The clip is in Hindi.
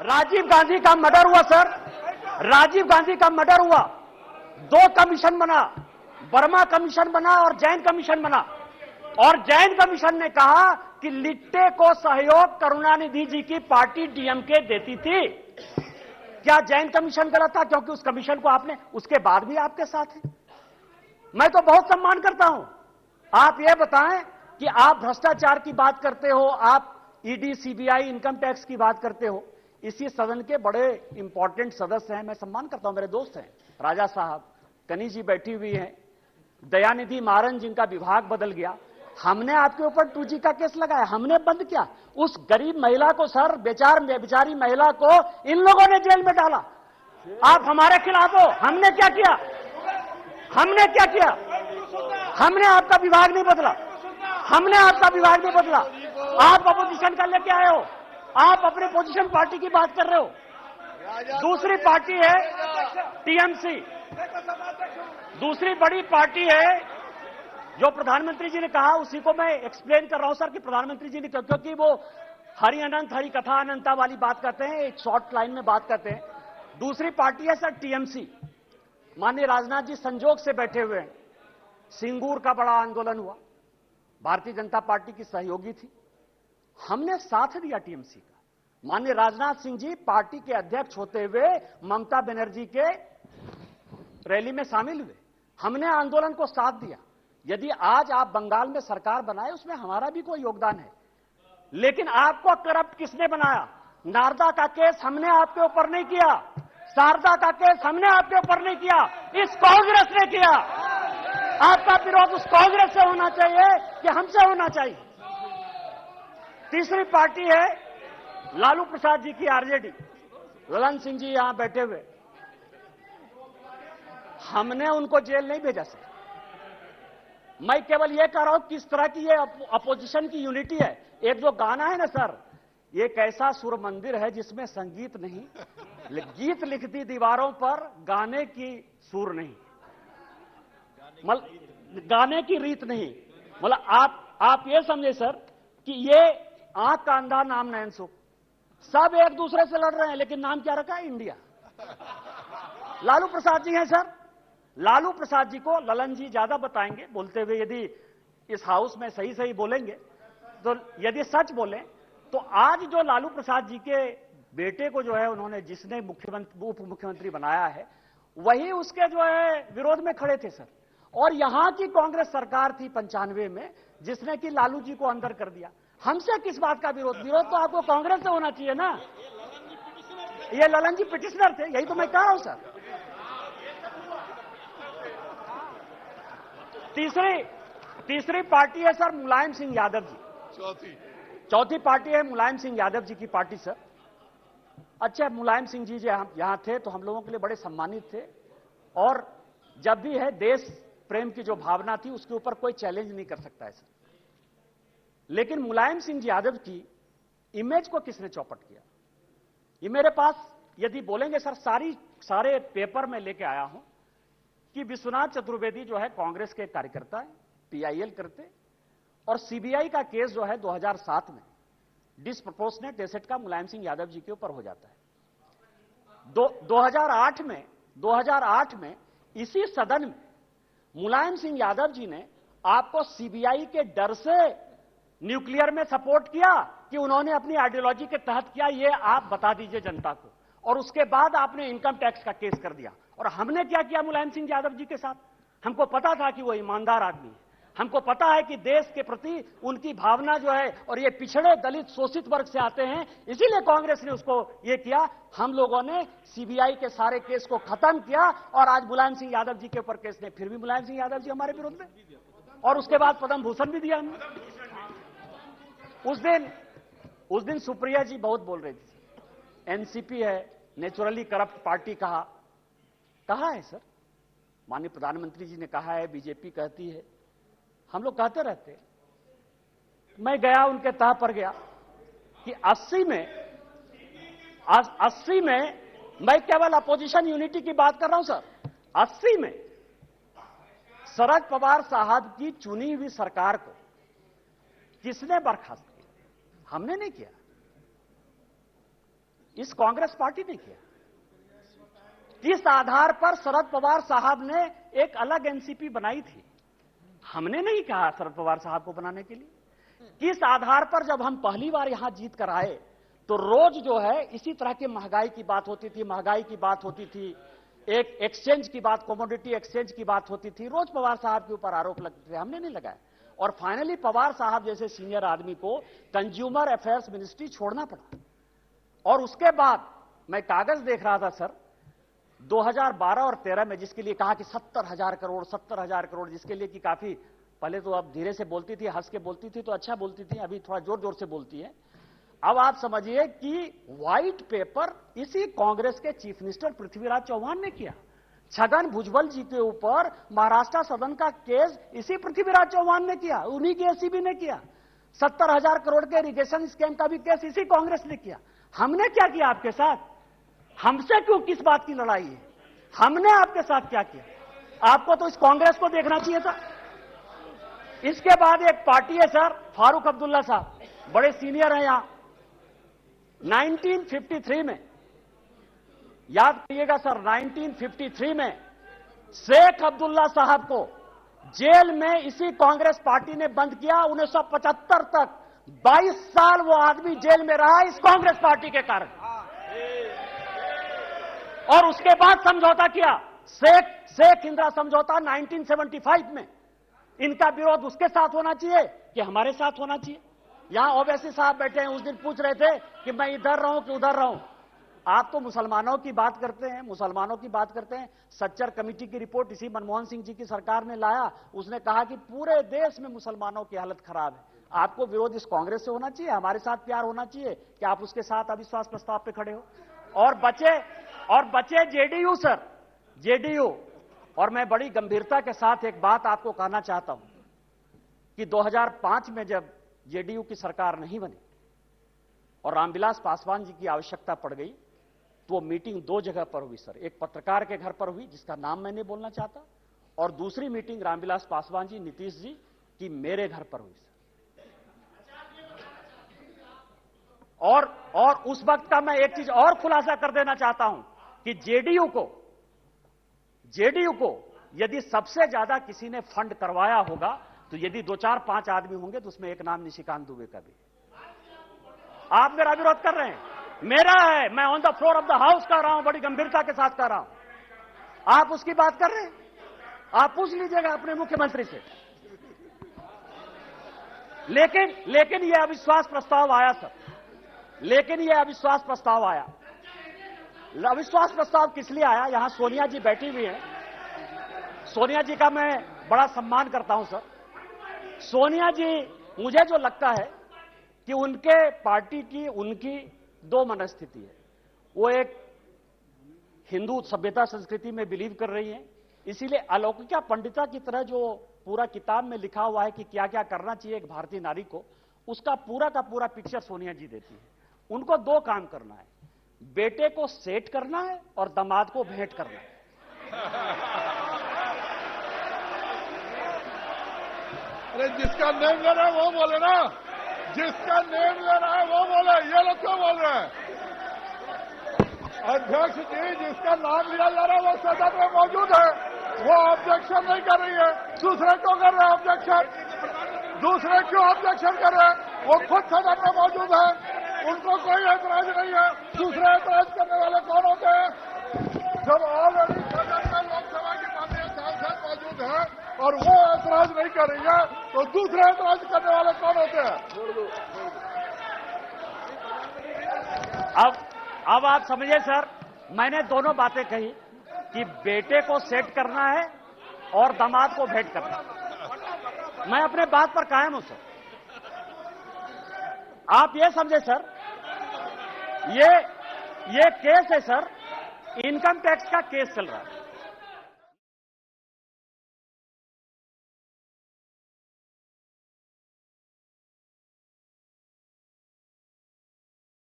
राजीव गांधी का मर्डर हुआ सर, राजीव गांधी का मर्डर हुआ, 2 कमीशन बना, वर्मा कमीशन बना और जैन कमीशन बना, और जैन कमीशन ने कहा कि लिट्टे को सहयोग करुणानिधि जी की पार्टी डीएमके देती थी। क्या जैन कमीशन गलत था? क्योंकि उस कमीशन को आपने उसके बाद भी आपके साथ है। मैं तो बहुत सम्मान करता हूं। आप ये बताएं कि आप भ्रष्टाचार की बात करते हो, आप ईडी, सीबीआई, इनकम टैक्स की बात करते हो, इसी सदन के बड़े इंपॉर्टेंट सदस्य हैं, मैं सम्मान करता हूं, मेरे दोस्त हैं, राजा साहब, कनी जी बैठी हुई हैं, दयानिधि मारन जिनका विभाग बदल गया। हमने आपके ऊपर 2G का केस लगाया, हमने बंद किया। उस गरीब महिला को सर, बेचारी महिला को इन लोगों ने जेल में डाला। आप हमारे खिलाफ हो। हमने क्या किया? हमने क्या किया? हमने आपका विभाग नहीं बदला, हमने आपका विभाग नहीं बदला। आप अपोजिशन का लेके आए हो, आप अपने पोजीशन पार्टी की बात कर रहे हो। दूसरी पार्टी है टीएमसी, दूसरी बड़ी पार्टी है जो प्रधानमंत्री जी ने कहा, उसी को मैं एक्सप्लेन कर रहा हूं सर कि प्रधानमंत्री जी ने, क्योंकि वो हरि अनंत हरि कथा अनंता वाली बात करते हैं, एक शॉर्ट लाइन में बात करते हैं। दूसरी पार्टी है सर टीएमसी। माननीय राजनाथ जी संजोग से बैठे हुए हैं। सिंगूर का बड़ा आंदोलन हुआ, भारतीय जनता पार्टी की सहयोगी थी, हमने साथ दिया टीएमसी का। माननीय राजनाथ सिंह जी पार्टी के अध्यक्ष होते हुए ममता बनर्जी के रैली में शामिल हुए, हमने आंदोलन को साथ दिया। यदि आज आप बंगाल में सरकार बनाए, उसमें हमारा भी कोई योगदान है, लेकिन आपको करप्ट किसने बनाया? नारदा का केस हमने आपके ऊपर नहीं किया, शारदा का केस हमने आपके ऊपर नहीं किया, इस कांग्रेस ने किया। आपका विरोध उस कांग्रेस से होना चाहिए कि हमसे होना चाहिए? तीसरी पार्टी है लालू प्रसाद जी की आरजेडी, ललन सिंह जी यहां बैठे हुए, हमने उनको जेल नहीं भेजा सर। मैं केवल यह कह रहा हूं किस तरह की ये अपोजिशन की यूनिटी है। एक जो गाना है ना सर, ये कैसा सुर मंदिर है जिसमें संगीत नहीं, गीत लिख दी दीवारों पर, गाने की सुर नहीं, गाने की रीत नहीं। मतलब आप ये समझे सर कि ये आंख का अंधा नाम नैन सुख, सब एक दूसरे से लड़ रहे हैं, लेकिन नाम क्या रखा है? इंडिया। लालू प्रसाद जी हैं सर, लालू प्रसाद जी को ललन जी ज्यादा बताएंगे बोलते हुए। यदि इस हाउस में सही सही बोलेंगे तो, यदि सच बोलें तो आज जो लालू प्रसाद जी के बेटे को जो है उन्होंने, जिसने मुख्यमंत्री उप मुख्यमंत्री बनाया है, वही उसके जो है विरोध में खड़े थे सर। और यहां की कांग्रेस सरकार थी 95 में जिसने कि लालू जी को अंदर कर दिया। हमसे किस बात का विरोध? विरोध तो आपको कांग्रेस से होना चाहिए ना। ये ललन जी पिटिशनर थे, यही तो मैं कह रहा हूं सर। तीसरी पार्टी है सर मुलायम सिंह यादव जी। चौथी पार्टी है मुलायम सिंह यादव जी की पार्टी सर। अच्छा, मुलायम सिंह जी यहां थे तो हम लोगों के लिए बड़े सम्मानित थे, और जब भी है देश प्रेम की जो भावना थी उसके ऊपर कोई चैलेंज नहीं कर सकता है सर। लेकिन मुलायम सिंह यादव की इमेज को किसने चौपट किया? ये मेरे पास यदि बोलेंगे सर, सारे पेपर में लेके आया हूं कि विश्वनाथ चतुर्वेदी जो है कांग्रेस के कार्यकर्ता है, पीआईएल करते, और सीबीआई का केस जो है 2007 में डिसप्रोपोर्शनेट एसेट का मुलायम सिंह यादव जी के ऊपर हो जाता है। 2008 में इसी सदन में मुलायम सिंह यादव जी ने आपको सीबीआई के डर से न्यूक्लियर में सपोर्ट किया कि उन्होंने अपनी आइडियोलॉजी के तहत किया, ये आप बता दीजिए जनता को। और उसके बाद आपने इनकम टैक्स का केस कर दिया। और हमने क्या किया मुलायम सिंह यादव जी के साथ? हमको पता था कि वो ईमानदार आदमी है, हमको पता है कि देश के प्रति उनकी भावना जो है, और ये पिछड़े दलित शोषित वर्ग से आते हैं, इसीलिए कांग्रेस ने उसको ये किया। हम लोगों ने सीबीआई के सारे केस को खत्म किया, और आज मुलायम सिंह यादव जी के ऊपर केस नहीं, फिर भी मुलायम सिंह यादव जी हमारे विरोध में, और उसके बाद पद्म भूषण भी दिया हमने। उस दिन सुप्रिया जी बहुत बोल रही थी, एनसीपी है नेचुरली करप्ट पार्टी कहा है सर? माननीय प्रधानमंत्री जी ने कहा है, बीजेपी कहती है, हम लोग कहते रहते हैं। मैं गया उनके तह पर गया कि 80 में मैं केवल अपोजिशन यूनिटी की बात कर रहा हूं सर। 80 में शरद पवार साहब की चुनी हुई सरकार को किसने बर्खास्त किया? हमने नहीं किया। इस कांग्रेस पार्टी ने किया। किस आधार पर शरद पवार साहब ने एक अलग एनसीपी बनाई थी? हमने नहीं कहा शरद पवार साहब को बनाने के लिए। किस आधार पर जब हम पहली बार यहां जीत कर आए तो रोज जो है इसी तरह की महंगाई की बात होती थी, महंगाई की बात होती थी, एक एक्सचेंज की बात, कमोडिटी एक्सचेंज की बात होती थी, रोज पवार साहब के ऊपर आरोप लगते थे, हमने नहीं लगाया। और फाइनली पवार साहब जैसे सीनियर आदमी को कंज्यूमर अफेयर्स मिनिस्ट्री छोड़ना पड़ा। और उसके बाद मैं कागज देख रहा था सर, 2012 और 13 में जिसके लिए कहा कि 70,000 करोड़, जिसके लिए कि काफी पहले तो अब धीरे से बोलती थी, हंस के बोलती थी तो अच्छा बोलती थी, अभी थोड़ा जोर जोर से बोलती है। अब आप समझिए कि व्हाइट पेपर इसी कांग्रेस के चीफ मिनिस्टर पृथ्वीराज चौहान ने किया। छगन भुजबल जी के ऊपर महाराष्ट्र सदन का केस इसी पृथ्वीराज चौहान ने किया, उन्हीं की एसीबी ने किया। 70,000 करोड़ के इरिगेशन स्कैम का भी केस इसी कांग्रेस ने किया। हमने क्या किया आपके साथ? हमसे क्यों, किस बात की लड़ाई है? हमने आपके साथ क्या किया? आपको तो इस कांग्रेस को देखना चाहिए था। इसके बाद एक पार्टी है सर, फारूक अब्दुल्ला साहब, बड़े सीनियर हैं यहां। 1953 में, याद करिएगा सर, 1953 में शेख अब्दुल्ला साहब को जेल में इसी कांग्रेस पार्टी ने बंद किया। 1975 तक 22 साल वो आदमी जेल में रहा इस कांग्रेस पार्टी के कारण। और उसके बाद समझौता किया, शेख इंदिरा समझौता 1975 में। इनका विरोध उसके साथ होना चाहिए कि हमारे साथ होना चाहिए? यहां ओवैसी साहब बैठे हैं, उस दिन पूछ रहे थे कि मैं इधर रहूं कि उधर रहूं। आप तो मुसलमानों की बात करते हैं, सच्चर कमेटी की रिपोर्ट इसी मनमोहन सिंह जी की सरकार ने लाया। उसने कहा कि पूरे देश में मुसलमानों की हालत खराब है। आपको विरोध इस कांग्रेस से होना चाहिए, हमारे साथ प्यार होना चाहिए कि आप उसके साथ अविश्वास प्रस्ताव पे खड़े हो। और बचे जेडीयू सर, जेडीयू। और मैं बड़ी गंभीरता के साथ एक बात आपको कहना चाहता हूं कि 2005 में जब जेडीयू की सरकार नहीं बनी और रामविलास पासवान जी की आवश्यकता पड़ गई, तो वो मीटिंग दो जगह पर हुई सर। एक पत्रकार के घर पर हुई जिसका नाम मैं नहीं बोलना चाहता, और दूसरी मीटिंग रामविलास पासवान जी, नीतीश जी की मेरे घर पर हुई सर। और उस वक्त का मैं एक चीज और खुलासा कर देना चाहता हूं कि जेडीयू को यदि सबसे ज्यादा किसी ने फंड करवाया होगा तो यदि 2, 4, 5 आदमी होंगे तो उसमें एक नाम निशिकांत दुबे का भी। आप मेरा विरोध कर रहे हैं, मेरा है, मैं on the floor of the house कर रहा हूं, बड़ी गंभीरता के साथ कर रहा हूं। आप उसकी बात कर रहे हैं? आप पूछ लीजिएगा अपने मुख्यमंत्री से। लेकिन यह अविश्वास प्रस्ताव आया सर, अविश्वास प्रस्ताव किस लिए आया? यहां सोनिया जी बैठी हुई है, सोनिया जी का मैं बड़ा सम्मान करता हूं सर। सोनिया जी, मुझे जो लगता है कि उनके पार्टी की उनकी दो मनस्थिति है। वो एक हिंदू सभ्यता संस्कृति में बिलीव कर रही हैं, इसीलिए अलौकिका पंडिता की तरह जो पूरा किताब में लिखा हुआ है कि क्या क्या करना चाहिए एक भारतीय नारी को, उसका पूरा का पूरा पिक्चर सोनिया जी देती है। उनको दो काम करना है, बेटे को सेट करना है और दामाद को भेंट करना है। अरे जिसका नेम ले रहा है वो बोले ना, जिसका नेम ले रहा है वो बोले, ये लोग क्यों बोल रहे हैं? अध्यक्ष जी, जिसका नाम लिया जा रहा है वो सदन में मौजूद है, वो ऑब्जेक्शन नहीं कर रही है। दूसरे क्यों कर रहे हैं ऑब्जेक्शन? दूसरे क्यों ऑब्जेक्शन कर रहे हैं? वो खुद सदन में मौजूद है, उनको कोई ऐतराज नहीं है। दूसरे ऐतराज करने वाले कौन होते हैं? जब ऑलरेडी सदन में लोकसभा की माननीय सांसद मौजूद है और वो ऐतराज नहीं कर रही है, तो दूसरे ऐतराज करने वाले कौन होते हैं? अब आप समझिए सर, मैंने दोनों बातें कही कि बेटे को सेट करना है और दामाद को भेंट करना है। मैं अपने बात पर कायम हूं सर। आप ये समझे सर, ये केस है सर, इनकम टैक्स का केस चल रहा है।